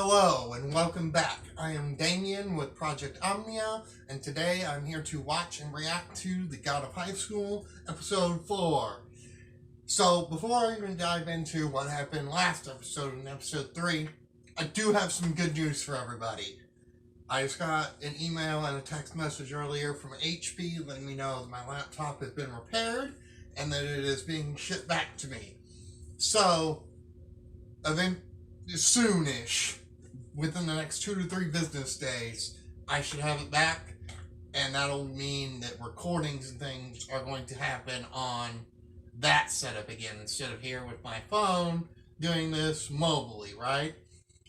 Hello and welcome back. I am Damien with Project Omnia, and today I'm here to watch and react to The God of High School, Episode 4. So, before I even dive into what happened last episode in Episode 3, I do have some good news for everybody. I just got an email and a text message earlier from HP letting me know that my laptop has been repaired and that it is being shipped back to me. So, soonish, within the next 2 to 3 business days, I should have it back, and that'll mean that recordings and things are going to happen on that setup again instead of here with my phone doing this mobily, right?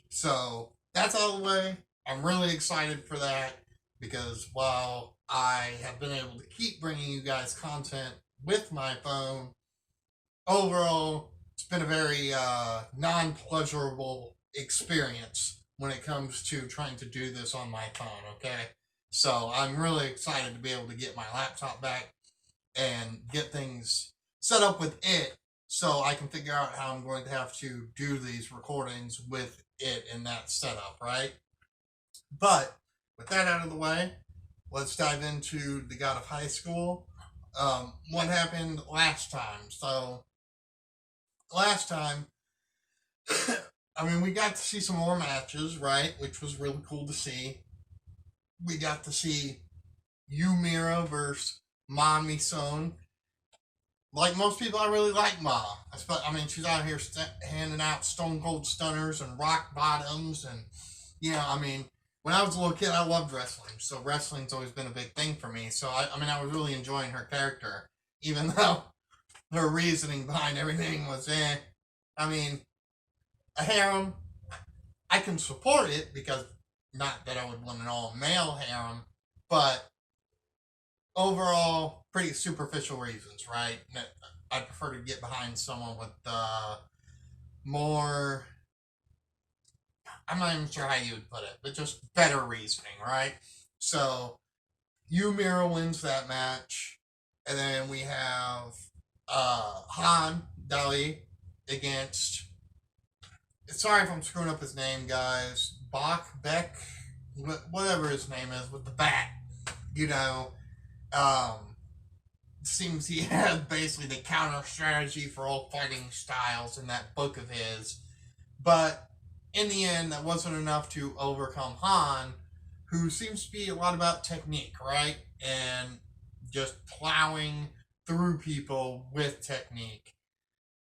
So that's out of the way. I'm really excited for that because while I have been able to keep bringing you guys content with my phone, overall, it's been a very non-pleasurable experience when it comes to trying to do this on my phone, okay? So I'm really excited to be able to get my laptop back and get things set up with it so I can figure out how I'm going to have to do these recordings with it in that setup, right? But with that out of the way, let's dive into The God of High School. What happened last time? So last time, we got to see some more matches, right? Which was really cool to see. We got to see Yumira versus Ma Misoon. Like most people, I really like Ma. She's out here handing out stone cold stunners and rock bottoms. And, when I was a little kid, I loved wrestling. So wrestling's always been a big thing for me. So, I was really enjoying her character. Even though her reasoning behind everything was, a harem, I can support it because not that I would want an all male harem, but overall, pretty superficial reasons, right? I prefer to get behind someone with more, I'm not even sure how you would put it, but just better reasoning, right? So, Yumira wins that match, and then we have Han Dali against, sorry if I'm screwing up his name, guys, Beck, whatever his name is, with the bat. Seems he has basically the counter strategy for all fighting styles in that book of his. But in the end, that wasn't enough to overcome Han, who seems to be a lot about technique, right? And just plowing through people with technique.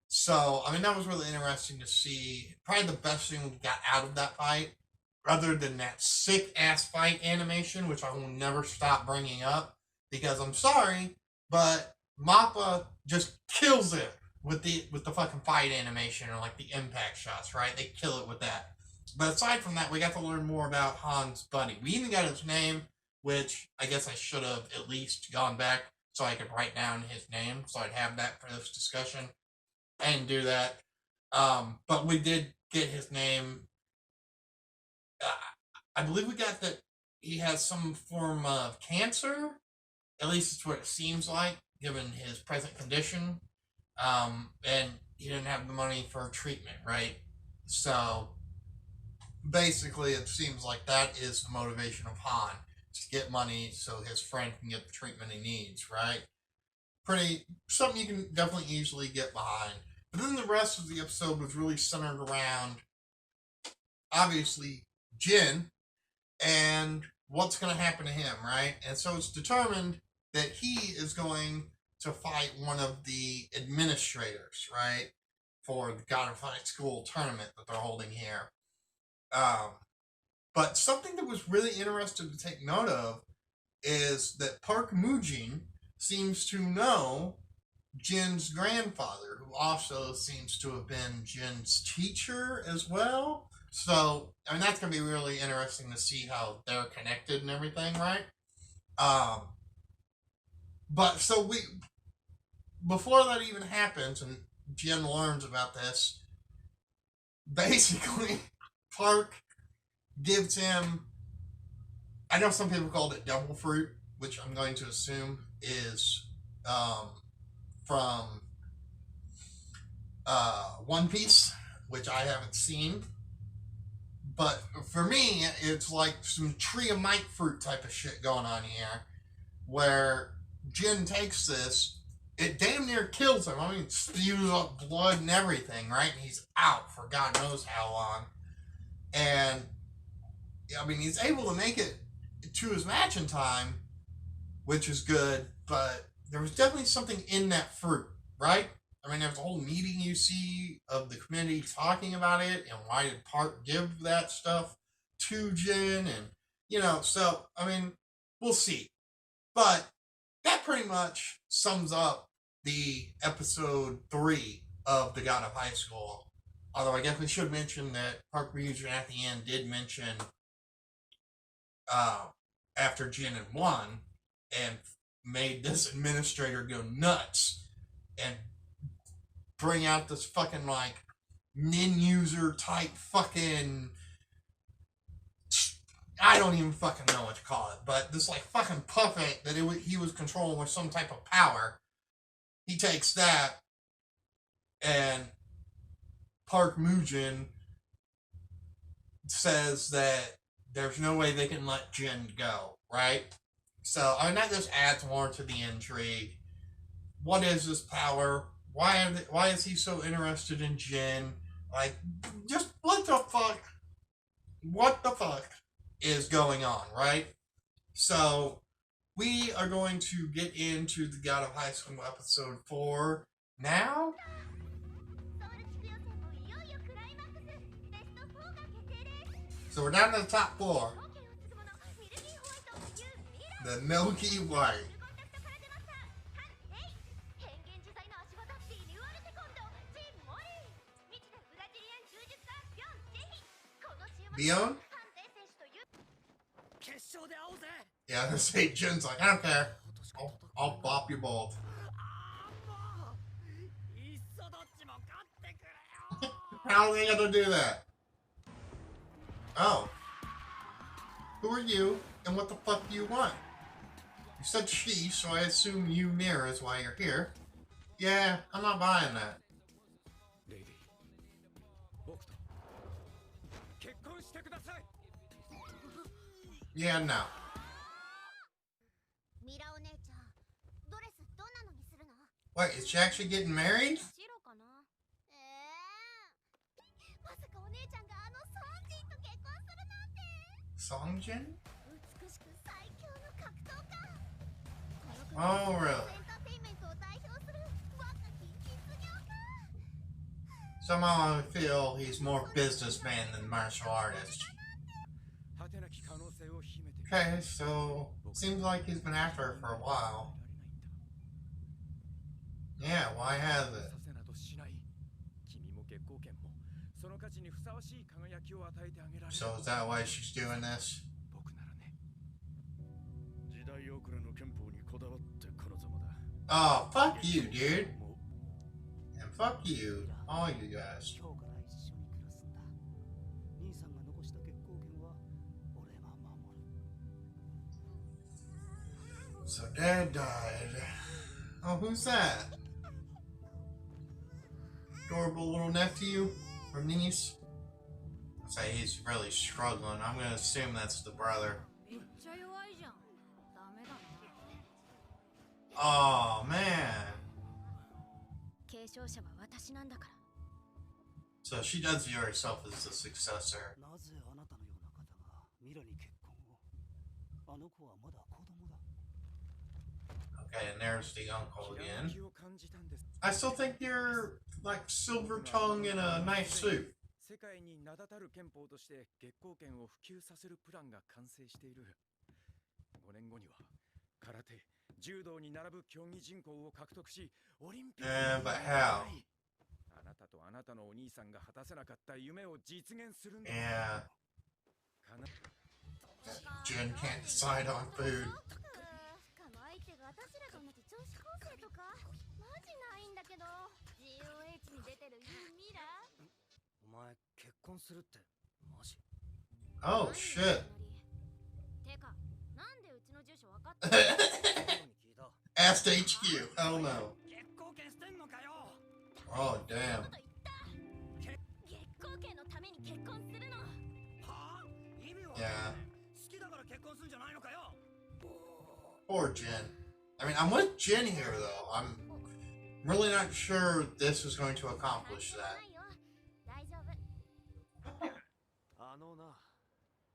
So, that was really interesting to see. Probably the best thing we got out of that fight, other than that sick-ass fight animation, which I will never stop bringing up, because I'm sorry, but Mappa just kills it with the fucking fight animation or like the impact shots, right? They kill it with that. But aside from that, we got to learn more about Han's buddy. We even got his name, which I guess I should have at least gone back so I could write down his name, so I'd have that for this discussion. I didn't do that. But we did get his name. I believe we got that he has some form of cancer. At least it's what it seems like, given his present condition. And he didn't have the money for treatment, right? So, basically, it seems like that is the motivation of Han, to get money so his friend can get the treatment he needs, right? Something you can definitely easily get behind. But then the rest of the episode was really centered around, obviously, Jin and what's going to happen to him, right? And so it's determined that he is going to fight one of the administrators, right, for the God of High School tournament that they're holding here. But something that was really interesting to take note of is that Park Mujin seems to know Jin's grandfather, who also seems to have been Jin's teacher as well. So, that's going to be really interesting to see how they're connected and everything, right? But so before that even happens and Jin learns about this, basically, Park gives him, I know some people called it devil fruit, which I'm going to assume is from One Piece, which I haven't seen. But for me, it's like some tree of might fruit type of shit going on here, where Jin takes this, it damn near kills him. I mean, it spews up blood and everything, right? And he's out for God knows how long. And, I mean, he's able to make it to his match in time, which is good, but there was definitely something in that fruit, right? I mean, there's a whole meeting you see of the committee talking about it, and why did Park give that stuff to Jin, and, you know, so, I mean, we'll see. But that pretty much sums up the episode 3 of The God of High School. Although I guess we should mention that Park Ryujin at the end did mention after Jin had won and made this administrator go nuts and bring out this fucking like nin user type fucking, I don't even fucking know what to call it, but this like fucking puppet that he was controlling with some type of power. He takes that, and Park Mujin says that there's no way they can let Jin go, right? So, I mean, that just adds more to the intrigue. What is this power? Why is he so interested in Jin? Like, just what the fuck? What the fuck is going on, right? So, we are going to get into the God of High School episode 4 now. So we're down to the top 4. The Milky White. Beyond? Yeah, this ain't Jin's like, I don't care. I'll bop you both. How are they gonna do that? Oh. Who are you, and what the fuck do you want? You said she, so I assume you Mira is why you're here. Yeah, I'm not buying that. Yeah, no. Wait, is she actually getting married? Songjin? Oh, really? Somehow I feel he's more businessman than martial artist. Okay, so seems like he's been after her for a while. Yeah, why has it? So is that why she's doing this? Oh, fuck you, dude. And fuck you, all you guys. So Dad died. Oh, who's that? Adorable little nephew or niece? I'd say he's really struggling. I'm gonna assume that's the brother. Oh man. So she does view herself as the successor. Okay, and there's the uncle again. I still think you're like silver tongue in a nice suit. But how? Yeah. Jin can't decide on food. Oh shit. Asked HQ. Hell no. Oh damn. Poor Jin. I mean, I'm with Jin here, though. I'm really not sure this is going to accomplish that. あのな、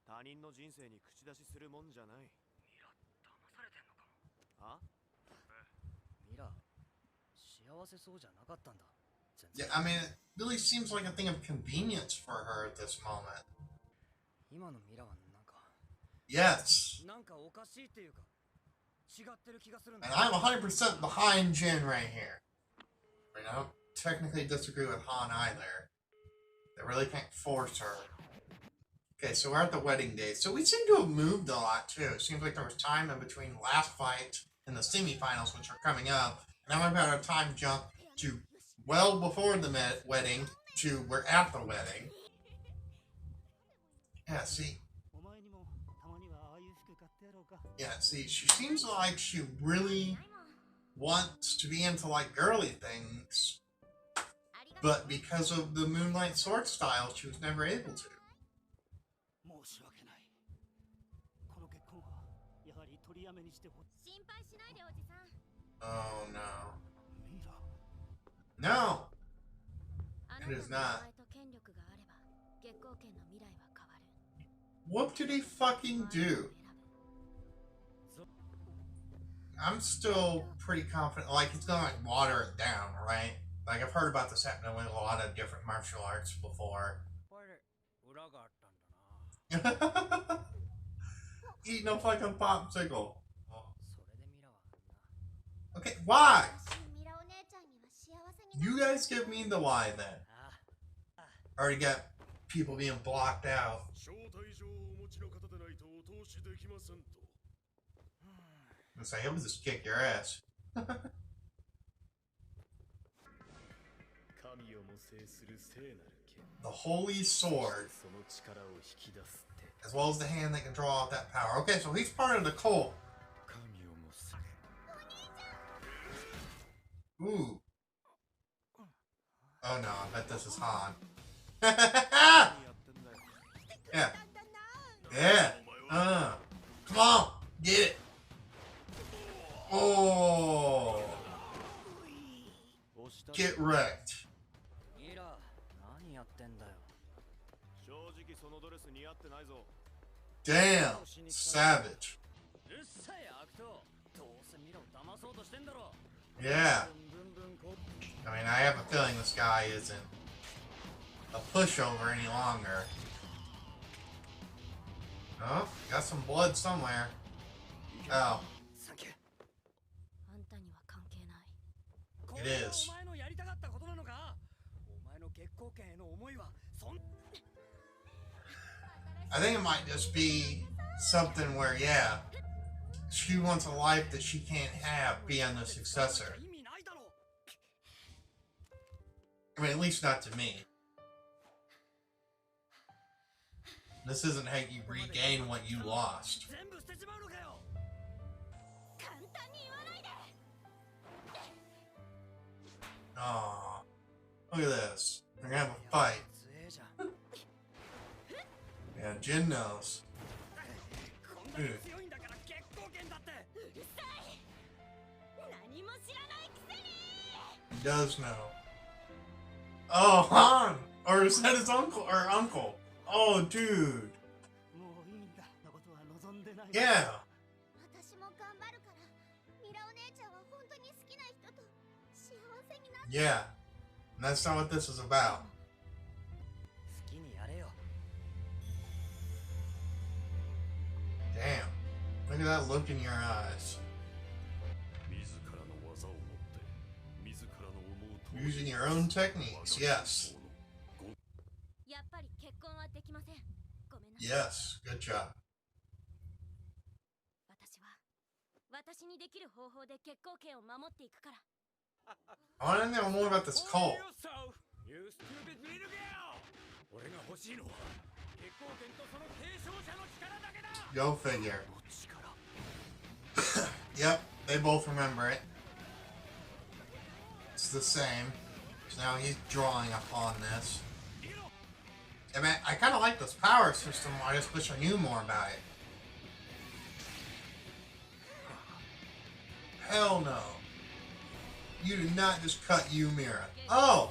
他人の人生に口出しするもんじゃない。ミラ、騙されてんのかも。あ？ミラ、幸せそうじゃなかったんだ。Yeah, I mean, it really seems like a thing of convenience for her at this moment. 今のミラはなんか。Yes. なんかおかしいっていうか、違ってる気がするん And だ。 I'm 100% behind Jin right here. I mean, I don't technically disagree with Han either. They really can't force her. Okay, so we're at the wedding day. So we seem to have moved a lot, too. It seems like there was time in between last fight and the semifinals, which are coming up. Now I've got a time jump to well before the wedding to we're at the wedding. Yeah, see. Yeah, see, she seems like she really wants to be into, like, girly things. But because of the Moonlight Sword style, she was never able to. Oh, no. No! It is not. What did he fucking do? I'm still pretty confident. Like, he's gonna, like, water it down, right? Like, I've heard about this happening with a lot of different martial arts before. Eating a fucking popsicle. Okay, why? You guys give me the why then. Already got people being blocked out. I'm say, he'll just kick your ass. The Holy Sword. As well as the hand that can draw out that power. Okay, so he's part of the cult. Ooh. Oh no, I bet this is Han. Yeah. Yeah. Come on. Get it. Oh. Get wrecked. Damn. Savage. Yeah. I mean, I have a feeling this guy isn't a pushover any longer. Oh, got some blood somewhere. Oh. It is. I think it might just be something where, yeah, she wants a life that she can't have being the successor. I mean, at least not to me. This isn't how you regain what you lost. Aww. Look at this. They're gonna have a fight. Yeah, Jin knows. Dude. He does know. Oh, Han! Or is that his uncle? Or uncle? Oh, dude. Yeah. Yeah. And that's not what this is about. Damn. Look at that look in your eyes. Using your own techniques, yes. Yes, good job. I want to know more about this cult. Go figure. Yep, they both remember it. It's the same. So now he's drawing upon this. I mean, I kind of like this power system. I just wish I knew more about it. hell no. You did not just cut Mira. Oh!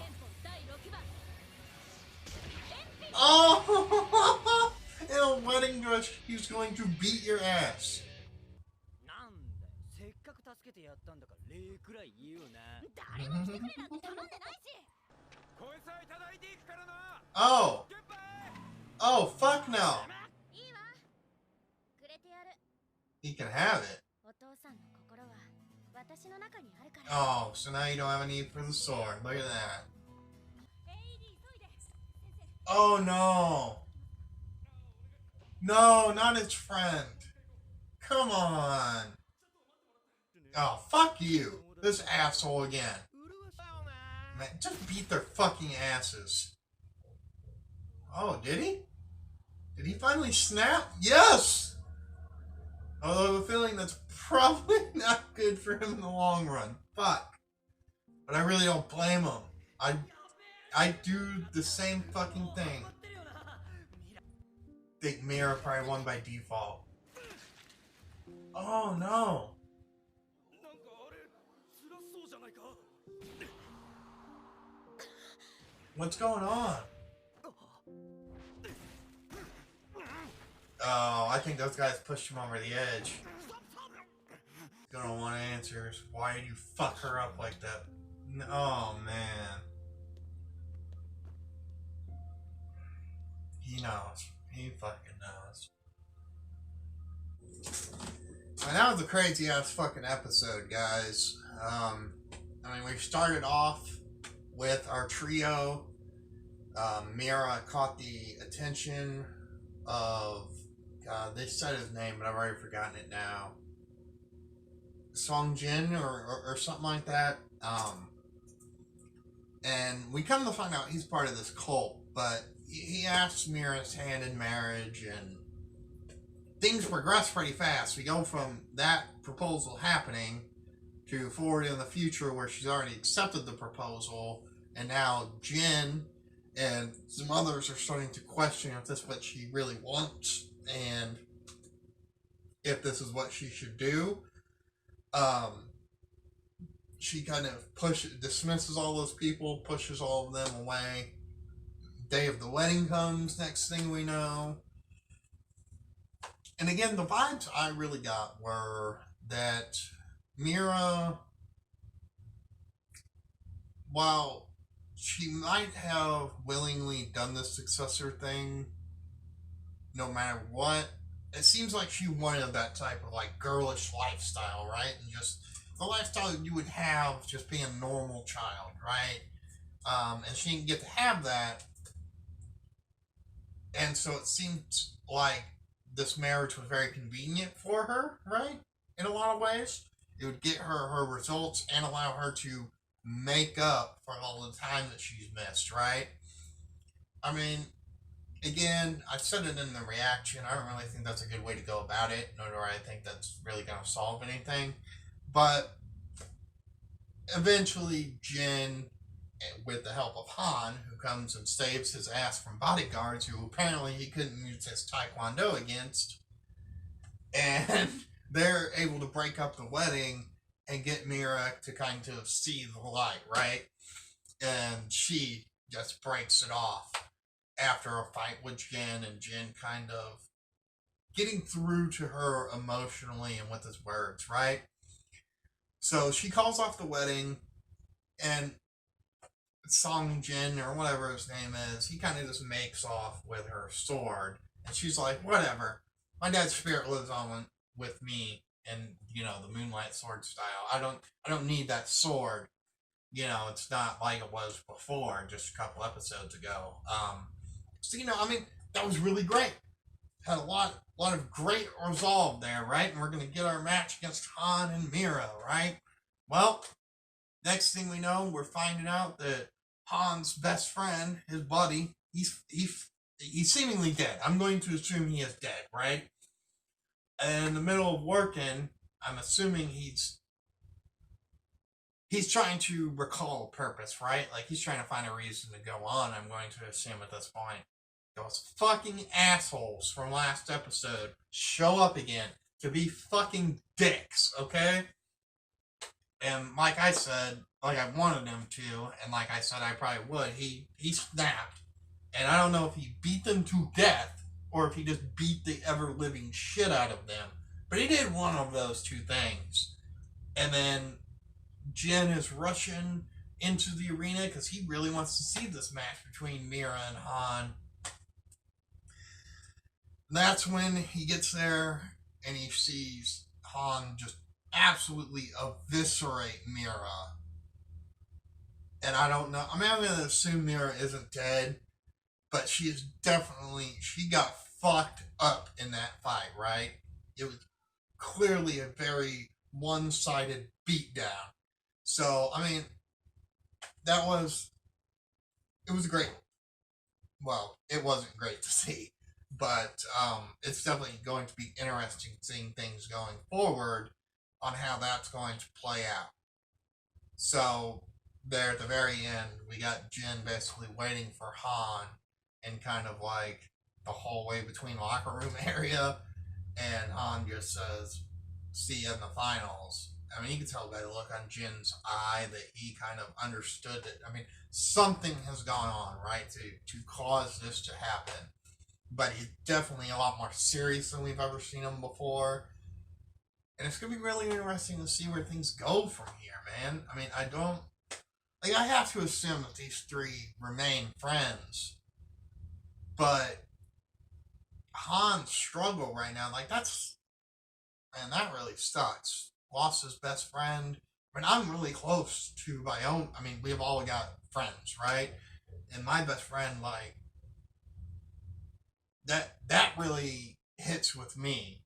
Oh! In a wedding dress, he's going to beat your ass. Oh! Oh, fuck no! He can have it. Oh, so now you don't have a need for the sword. Look at that. Oh no! No, not his friend. Come on. Oh, fuck you. This asshole again. Man, just beat their fucking asses. Oh, did he? Did he finally snap? Yes! Although I have a feeling that's probably not good for him in the long run. Fuck. But I really don't blame him. I do the same fucking thing. I think Mira probably won by default. Oh no. What's going on? Oh, I think those guys pushed him over the edge. Don't want answers. Why did you fuck her up like that? Oh man. He knows. He fucking knows. And that was a crazy ass fucking episode, guys. I mean, we started off with our trio. Mira caught the attention of, they said his name, but I've already forgotten it now. Song Jin or something like that. And we come to find out he's part of this cult, but he asks Mira's hand in marriage, and things progress pretty fast. We go from that proposal happening to forward in the future where she's already accepted the proposal, and now Jin and some others are starting to question if this is what she really wants and if this is what she should do. She kind of dismisses all those people, pushes all of them away. Day of the wedding comes, next thing we know. And again, the vibes I really got were that Mira, while she might have willingly done the successor thing, no matter what, it seems like she wanted that type of like girlish lifestyle, right? And just the lifestyle that you would have just being a normal child, right? And she didn't get to have that. And so it seemed like this marriage was very convenient for her, right? In a lot of ways. It would get her results and allow her to make up for all the time that she's missed, right? I mean, again, I said it in the reaction. I don't really think that's a good way to go about it, nor do I think that's really going to solve anything. But eventually, Jin, with the help of Han, who comes and saves his ass from bodyguards who apparently he couldn't use his taekwondo against, and they're able to break up the wedding and get Mira to kind of see the light, right? And she just breaks it off after a fight with Jin, and Jin kind of getting through to her emotionally and with his words, right? So she calls off the wedding, and Song Jin, or whatever his name is, he kind of just makes off with her sword. And she's like, whatever. My dad's spirit lives on with me, and, you know, the Moonlight Sword style. I don't need that sword. You know, it's not like it was before, just a couple episodes ago. So, you know, I mean, that was really great. Had a lot of great resolve there, right? And we're going to get our match against Han and Mira, right? Well, next thing we know, we're finding out that Han's best friend, his buddy, he's seemingly dead. I'm going to assume he is dead, right? And in the middle of working, I'm assuming he's trying to recall a purpose, right? Like, he's trying to find a reason to go on, I'm going to assume at this point. Those fucking assholes from last episode show up again to be fucking dicks, okay? And like I said, like I wanted him to, and like I said I probably would, he snapped. And I don't know if he beat them to death or if he just beat the ever living shit out of them. But he did one of those two things. And then Jin is rushing into the arena because he really wants to see this match between Mira and Han. And that's when he gets there and he sees Han just absolutely eviscerate Mira. And I don't know. I mean, I'm going to assume Mira isn't dead, but she is definitely, she got fucked up in that fight, right? It was clearly a very one-sided beatdown. So, I mean, it was great. Well, it wasn't great to see, but it's definitely going to be interesting seeing things going forward on how that's going to play out. So, there at the very end, we got Jin basically waiting for Han and kind of like the hallway between locker room area, and Han just says, "See you in the finals." I mean, you can tell by the look on Jin's eye that he kind of understood it. I mean, something has gone on, right, to cause this to happen. But he's definitely a lot more serious than we've ever seen him before. And it's going to be really interesting to see where things go from here, man. I mean, I have to assume that these three remain friends. But Han's struggle right now, like, that really sucks. Lost his best friend. I mean, I'm really close to my own. I mean, we've all got friends, right? And my best friend, like, that really hits with me,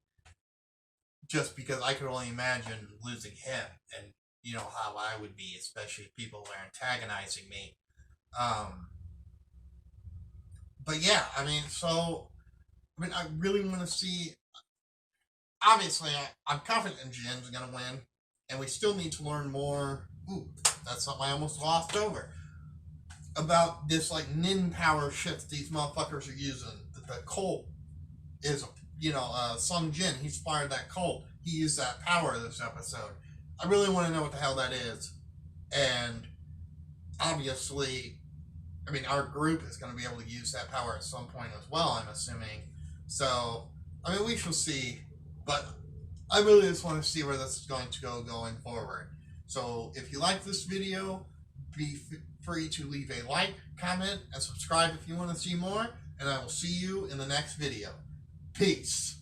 just because I could only imagine losing him, and you know how I would be, especially if people were antagonizing me. But yeah, I mean, I really want to see. Obviously, I'm confident Jin's gonna win, and we still need to learn more. Ooh, that's something I almost glossed over. About this like nin power shit that these motherfuckers are using. The cult is, Sung Jin. He's fired that cult. He used that power this episode. I really want to know what the hell that is, and obviously, I mean, our group is going to be able to use that power at some point as well, I'm assuming. So, I mean, we shall see. But I really just want to see where this is going to go going forward. So, if you like this video, be free to leave a like, comment, and subscribe if you want to see more. And I will see you in the next video. Peace.